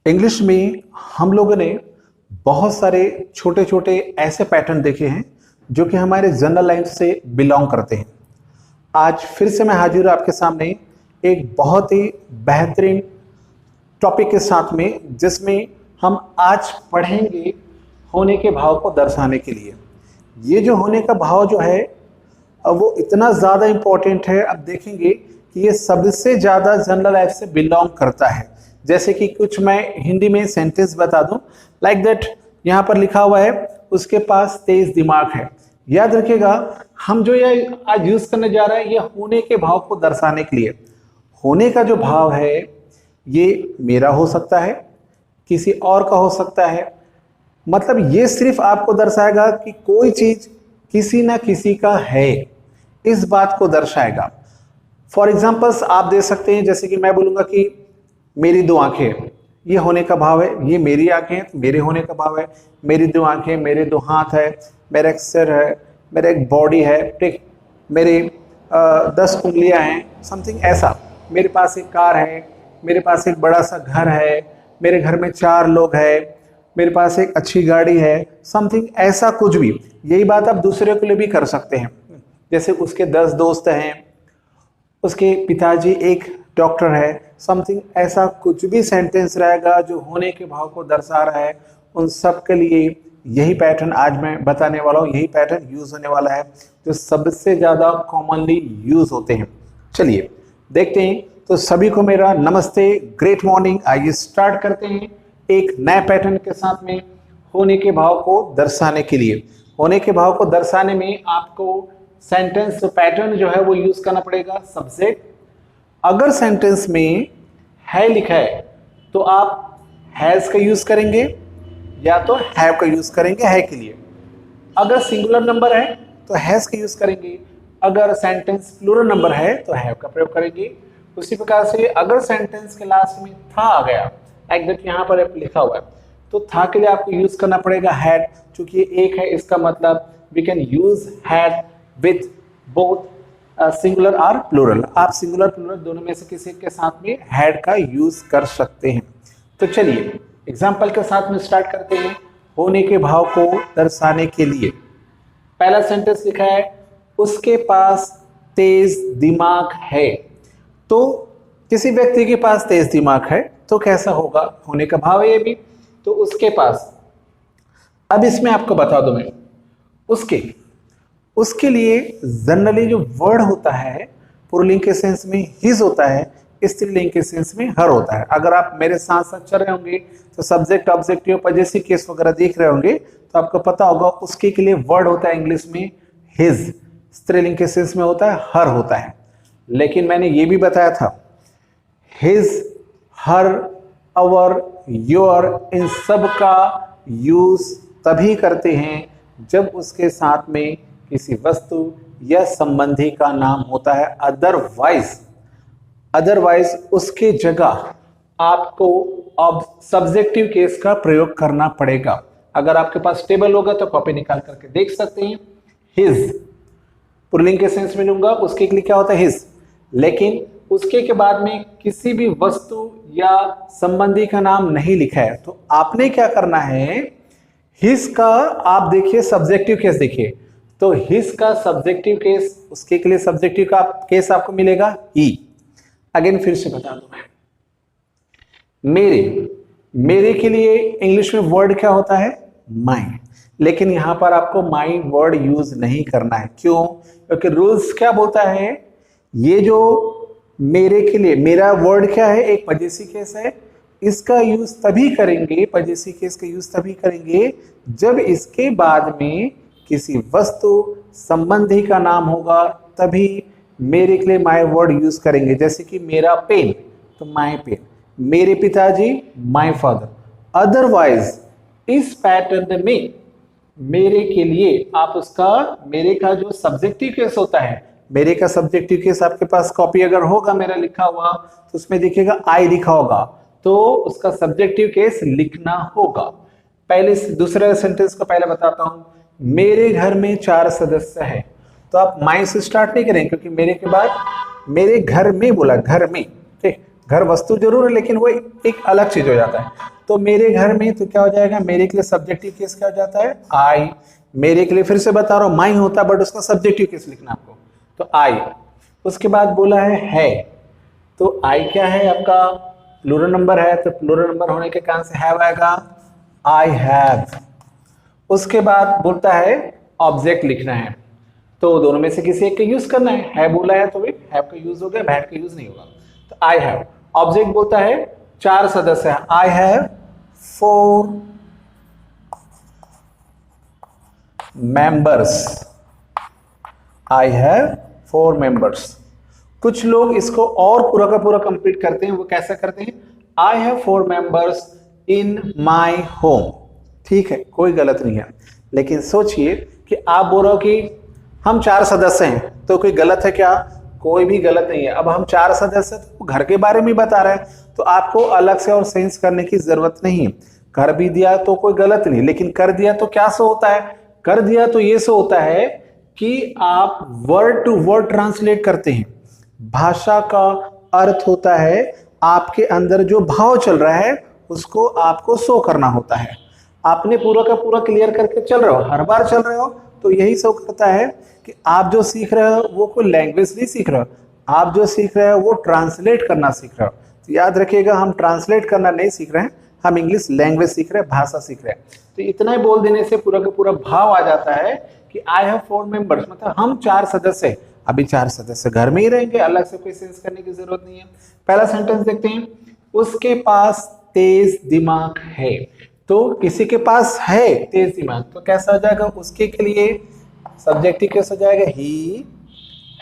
English में हम लोगों ने बहुत सारे छोटे छोटे ऐसे पैटर्न देखे हैं जो कि हमारे जनरल लाइन से बिलोंग करते हैं। आज फिर से मैं हाजिर हूँ आपके सामने एक बहुत ही बेहतरीन टॉपिक के साथ में, जिसमें हम आज पढ़ेंगे होने के भाव को दर्शाने के लिए। ये जो होने का भाव जो है वो इतना ज़्यादा इम्पोर्टेंट है। अब देखेंगे कि ये सबसे ज़्यादा जनरल लाइफ से बिलोंग करता है। जैसे कि कुछ मैं हिंदी में सेंटेंस बता दूं, लाइक दैट यहाँ पर लिखा हुआ है, उसके पास तेज दिमाग है। याद रखिएगा, हम जो ये आज यूज करने जा रहे हैं ये होने के भाव को दर्शाने के लिए। होने का जो भाव है ये मेरा हो सकता है, किसी और का हो सकता है। मतलब ये सिर्फ आपको दर्शाएगा कि कोई चीज किसी ना किसी का है, इस बात को दर्शाएगा। फॉर एग्जाम्पल्स आप दे सकते हैं, जैसे कि मैं बोलूंगा कि मेरी दो आंखें, ये होने का भाव है। ये मेरी आंखें तो मेरे होने का भाव है। मेरी दो आंखें, मेरे दो हाथ है, मेरा एक सिर है, मेरा एक बॉडी है, ठीक, मेरे 10 उंगलियां हैं, समथिंग ऐसा। मेरे पास एक कार है, मेरे पास एक बड़ा सा घर है, मेरे घर में 4 लोग हैं, मेरे पास एक अच्छी गाड़ी है, समथिंग ऐसा कुछ भी। यही बात आप दूसरे के लिए भी कर सकते हैं। जैसे उसके 10 दोस्त हैं, उसके पिताजी एक डॉक्टर है, समथिंग ऐसा कुछ भी सेंटेंस रहेगा जो होने के भाव को दर्शा रहा है। उन सब के लिए यही पैटर्न आज मैं बताने वाला हूँ, यही पैटर्न यूज होने वाला है जो सबसे ज़्यादा कॉमनली यूज होते हैं। चलिए देखते हैं। तो सभी को मेरा नमस्ते, ग्रेट मॉर्निंग। आइए स्टार्ट करते हैं एक नए पैटर्न के साथ में होने के भाव को दर्शाने के लिए। होने के भाव को दर्शाने में आपको सेंटेंस पैटर्न जो है वो यूज करना पड़ेगा। सब्जेक्ट, अगर सेंटेंस में है लिखा है तो आप हैज का यूज करेंगे या तो हैव का यूज करेंगे है के लिए। अगर सिंगुलर नंबर है तो हैज का यूज करेंगे, अगर सेंटेंस प्लूरल नंबर है तो हैव का प्रयोग करेंगे। उसी प्रकार से अगर सेंटेंस के लास्ट में था आ गया, लाइक दैट यहाँ पर लिखा हुआ है, तो था के लिए आपको यूज करना पड़ेगा हैड। चूंकि ये एक है, इसका मतलब we can use had with both singular और प्लूरल। आप सिंगुलर प्लूरल दोनों में से किसी के साथ में हैड का यूज कर सकते हैं। तो चलिए एग्जाम्पल के साथ में स्टार्ट करते हैं होने के भाव को दर्शाने के लिए। पहला सेंटेंस लिखा है, उसके पास तेज दिमाग है। तो किसी व्यक्ति के पास तेज दिमाग है तो कैसा होगा, होने का भाव है ये भी। तो उसके पास, अब इसमें आपको बता दूं मैं, उसके लिए जनरली जो वर्ड होता है पुल्लिंग के सेंस में हिज होता है, स्त्रीलिंग के सेंस में हर होता है। अगर आप मेरे साथ साथ चल रहे होंगे तो सब्जेक्ट ऑब्जेक्टिव पजेसिव केस वगैरह देख रहे होंगे तो आपको पता होगा उसके के लिए वर्ड होता है इंग्लिश में हिज, स्त्रीलिंग के सेंस में होता है हर होता है। लेकिन मैंने ये भी बताया था हिज, हर, अवर, योर, इन सब का यूज तभी करते हैं जब उसके साथ में किसी वस्तु या संबंधी का नाम होता है। अदरवाइज उसके जगह आपको अब सब्जेक्टिव केस का प्रयोग करना पड़ेगा। अगर आपके पास टेबल होगा तो कॉपी निकाल करके देख सकते हैं। हिज पुल्लिंग के सेंस में लूंगा, उसके लिए क्या होता है हिज। लेकिन उसके के बाद में किसी भी वस्तु या संबंधी का नाम नहीं लिखा है तो आपने क्या करना है, हिज का आप देखिए सब्जेक्टिव केस देखिए, तो हिज का सब्जेक्टिव केस, उसके के लिए सब्जेक्टिव का केस आपको मिलेगा ही। अगेन फिर से बता दूं, मेरे के लिए इंग्लिश में वर्ड क्या होता है, माई। लेकिन यहां पर आपको माई वर्ड यूज नहीं करना है। क्यों? क्योंकि रूल्स क्या बोलता है, ये जो मेरे के लिए, मेरा वर्ड क्या है, एक पजेसिव केस है, इसका यूज तभी करेंगे, पजेसिव केस का यूज तभी करेंगे जब इसके बाद में किसी वस्तु संबंधी का नाम होगा, तभी मेरे के लिए माय वर्ड यूज करेंगे। जैसे कि मेरा पेन तो माय पेन, मेरे पिताजी माय फादर। अदरवाइज इस पैटर्न में मेरे के लिए आप उसका, मेरे का जो सब्जेक्टिव केस होता है, मेरे का सब्जेक्टिव केस आपके पास कॉपी अगर होगा मेरा लिखा हुआ तो उसमें देखिएगा आई लिखा होगा, तो उसका सब्जेक्टिव केस लिखना होगा। पहले दूसरे सेंटेंस को पहले बताता हूं, मेरे घर में 4 सदस्य हैं। तो आप माई से स्टार्ट नहीं करें क्योंकि मेरे के बाद मेरे घर में बोला, घर में, ठीक, घर वस्तु जरूर है लेकिन वो एक अलग चीज हो जाता है। तो मेरे घर में तो क्या हो जाएगा, मेरे के लिए सब्जेक्टिव केस क्या हो जाता है, आई। मेरे के लिए फिर से बता रहा हूं माई होता है, बट उसका सब्जेक्टिव केस लिखना आपको, तो आई। उसके बाद बोला है, तो आई क्या है आपका प्लूरल नंबर है, तो प्लूरल नंबर होने के कारण से हैव आएगा, आई हैव। उसके बाद बोलता है ऑब्जेक्ट लिखना है, तो दोनों में से किसी एक का यूज करना है बोला है तो हैव का यूज हो गया, हैड का यूज नहीं होगा। तो आई हैव। ऑब्जेक्ट बोलता है 4 सदस्य है, आई have 4 members, I have 4 members. कुछ लोग इसको और पूरा का पूरा कंप्लीट करते हैं, वो कैसा करते हैं, I have 4 members in my home. ठीक है, कोई गलत नहीं है, लेकिन सोचिए कि आप बोल रहे हो कि हम 4 सदस्य हैं, तो कोई गलत है क्या, कोई भी गलत नहीं है। अब हम 4 सदस्य तो घर के बारे में बता रहे हैं, तो आपको अलग से और सेंस करने की जरूरत नहीं। कर भी दिया तो कोई गलत नहीं, लेकिन कर दिया तो क्या सो होता है, कर दिया तो ये सो होता है कि आप वर्ड टू वर्ड ट्रांसलेट करते हैं। भाषा का अर्थ होता है आपके अंदर जो भाव चल रहा है उसको आपको शो करना होता है। आपने पूरा का पूरा क्लियर करके चल रहे हो, हर बार चल रहे हो, तो यही शो करता है कि आप जो सीख रहे हो वो कोई लैंग्वेज नहीं सीख रहे हो, आप जो सीख रहे हो वो ट्रांसलेट करना सीख रहे हो। तो याद रखिएगा, हम ट्रांसलेट करना नहीं सीख रहे हैं, हम इंग्लिश लैंग्वेज सीख रहे हैं, भाषा सीख रहे हैं। तो इतना ही बोल देने से पूरा का पूरा भाव आ जाता है कि आई हैव 4 मेंबर्स, मतलब हम 4 सदस्य। अभी 4 सदस्य घर में ही रहेंगे, अलग से कोई सेंस करने की जरूरत नहीं है। पहला सेंटेंस देखते हैं, उसके पास तेज दिमाग है। तो किसी के पास है तेज दिमाग, तो कैसा हो जाएगा, उसके के लिए सब्जेक्टिव कैसा हो जाएगा, ही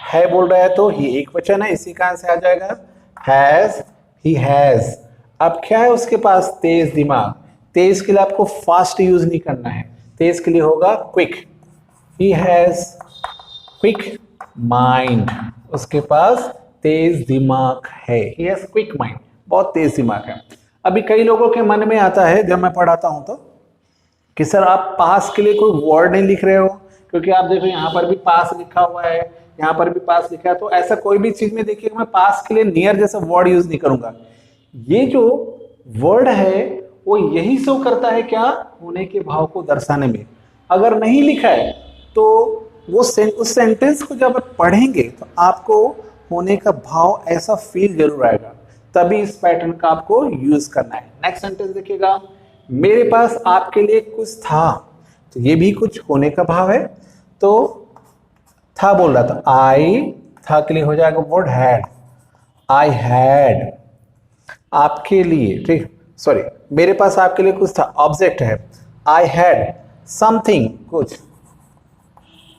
है बोल रहा है तो ही एक वचन है, इसी कारण से आ जाएगा हैज, ही हैज। अब क्या है उसके पास, तेज दिमाग। तेज के लिए आपको फास्ट यूज नहीं करना है, तेज के लिए होगा quick. He has quick mind, उसके पास तेज दिमाग है, ही हैज क्विक माइंड, बहुत तेज दिमाग है। अभी कई लोगों के मन में आता है जब मैं पढ़ाता हूं तो कि सर आप पास के लिए कोई वर्ड नहीं लिख रहे हो, क्योंकि आप देखो यहाँ पर भी पास लिखा हुआ है, यहाँ पर भी पास लिखा है, तो ऐसा कोई भी चीज में देखिए मैं पास के लिए नियर जैसा वर्ड यूज नहीं करूंगा। ये जो वर्ड है वो यही शो करता है क्या, होने के भाव को दर्शाने में। अगर नहीं लिखा है तो वो उस सेंटेंस को जब आप पढ़ेंगे तो आपको होने का भाव ऐसा फील जरूर आएगा, तभी इस पैटर्न का आपको यूज करना है। नेक्स्ट सेंटेंस देखिएगा, मेरे पास आपके लिए कुछ था, तो ये भी कुछ होने का भाव है, तो था बोल रहा था, आई था के लिए हो जाएगा वर्ड हैड, आई हैड आपके लिए, ठीक सॉरी, मेरे पास आपके लिए कुछ था, ऑब्जेक्ट है, आई हैड समथिंग कुछ,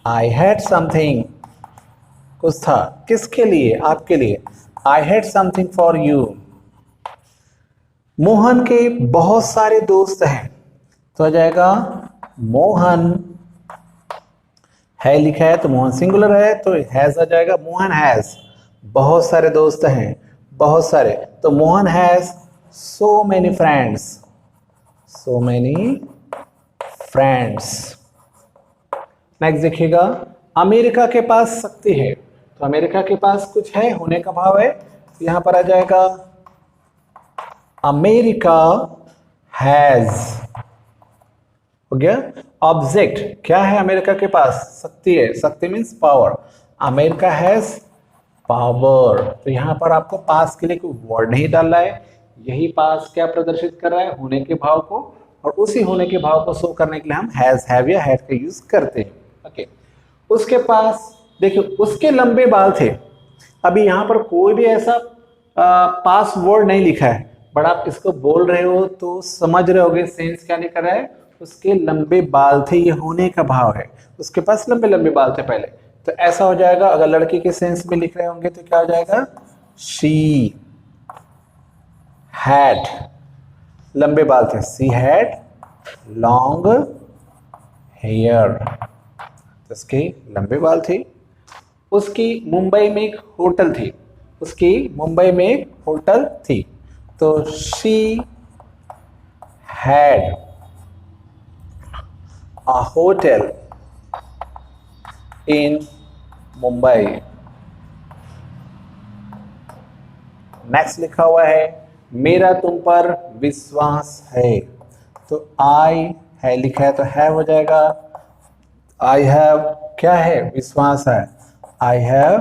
आई हैड समथिंग कुछ था, किसके लिए, आपके लिए, I had something for you. Mohan के बहुत सारे दोस्त हैं, तो आ जाएगा मोहन, है लिखा है तो मोहन सिंगुलर है तो हैज आ जाएगा, मोहन हैज बहुत सारे दोस्त हैं, बहुत सारे, तो Mohan has so many friends, so many friends. Next देखिएगा, अमेरिका के पास शक्ति है, तो अमेरिका के पास कुछ है, होने का भाव है, तो यहां पर आ जाएगा अमेरिका हैज, हो गया। ऑब्जेक्ट क्या है अमेरिका के पास, शक्ति है, शक्ति means power, America has power. तो यहां पर आपको पास के लिए कोई वर्ड नहीं डालना है, यही पास क्या प्रदर्शित कर रहा है, होने के भाव को, और उसी होने के भाव को शो करने के लिए हम हैज, हैव या हैड का यूज करते हैं। ओके, उसके पास देखिए उसके लंबे बाल थे। अभी यहां पर कोई भी ऐसा पास वर्ड नहीं लिखा है, बट आप इसको बोल रहे हो तो समझ रहे होगे सेंस क्या नहीं कर रहा है, उसके लंबे बाल थे, ये होने का भाव है, उसके पास लंबे लंबे बाल थे पहले, तो ऐसा हो जाएगा। अगर लड़की के सेंस में लिख रहे होंगे तो क्या हो जाएगा, शी हैड लंबे बाल थे, शी हैड लॉन्ग हेयर, उसके लंबे बाल थे। उसकी मुंबई में एक होटल थी, उसकी मुंबई में एक होटल थी, तो she had a hotel in Mumbai. Next लिखा हुआ है मेरा तुम पर विश्वास है, तो आई है लिखा है तो है हो जाएगा। आई हैव क्या है, विश्वास है। आई हैव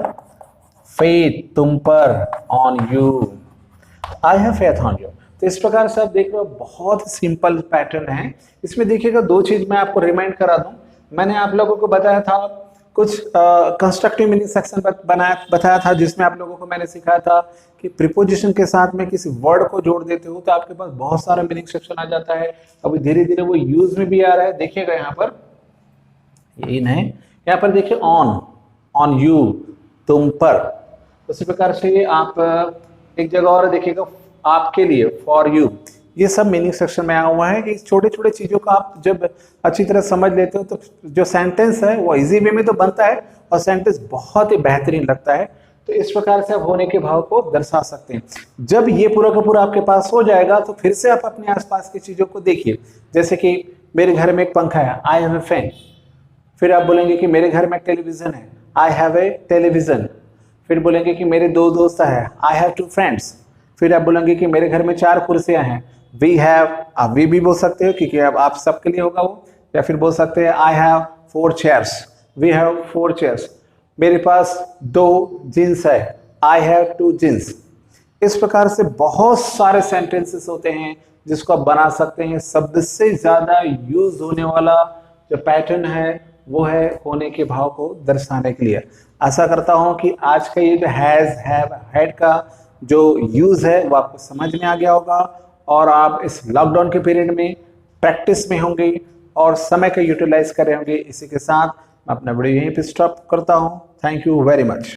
फेथ तुम पर, on you. I have faith on you. तो इस प्रकार से आप देख रहे हो बहुत सिंपल पैटर्न है। इसमें देखिएगा दो चीज मैं आपको रिमाइंड करा दूं। मैंने आप लोगों को बताया था कुछ कंस्ट्रक्टिव मीनिंग सेक्शन बताया था, जिसमें आप लोगों को मैंने सिखाया था कि प्रीपोजिशन के साथ में किसी वर्ड को जोड़ देते हो तो आपके पास बहुत सारा मीनिंग सेक्शन आ जाता है। अभी धीरे धीरे वो यूज में भी आ रहा है। देखिएगा यहाँ पर ये इन है, यहाँ पर देखिए ऑन, ऑन यू तुम पर। उसी प्रकार से आप एक जगह और देखिएगा आपके लिए, फॉर यू। ये सब मीनिंग सेक्शन में आया हुआ है कि छोटे छोटे चीजों का आप जब अच्छी तरह समझ लेते हो तो जो सेंटेंस है वो इजी वे में तो बनता है और सेंटेंस बहुत ही बेहतरीन लगता है। तो इस प्रकार से आप होने के भाव को दर्शा सकते हैं। जब ये पूरा का पूरा आपके पास हो जाएगा तो फिर से आप अपने आसपास की चीजों को देखिए। जैसे कि मेरे घर में एक पंखा है, आई हैव ए फैन। फिर आप बोलेंगे कि मेरे घर में टेलीविजन है, आई हैव ए टेलीविजन। फिर बोलेंगे कि मेरे दो दोस्त हैं, आई हैव टू फ्रेंड्स। फिर आप बोलेंगे कि मेरे घर में 4 कुर्सियां हैं, वी हैव। आप वी भी बोल सकते हो क्योंकि अब आप सबके लिए होगा वो। या फिर बोल सकते हैं I have 4 chairs, we have 4 chairs. मेरे पास 2 जींस है, आई हैव 2 जींस। इस प्रकार से बहुत सारे सेंटेंसेस होते हैं जिसको आप बना सकते हैं। शब्द से ज्यादा यूज होने वाला जो पैटर्न है वो है होने के भाव को दर्शाने के लिए। आशा करता हूं कि आज का ये जो हैज, हैव, हैड का जो यूज है वो आपको समझ में आ गया होगा और आप इस लॉकडाउन के पीरियड में प्रैक्टिस में होंगे और समय का यूटिलाइज कर रहे होंगे। इसी के साथ मैं अपना वीडियो यहीं पे स्टॉप करता हूं। Thank you very much.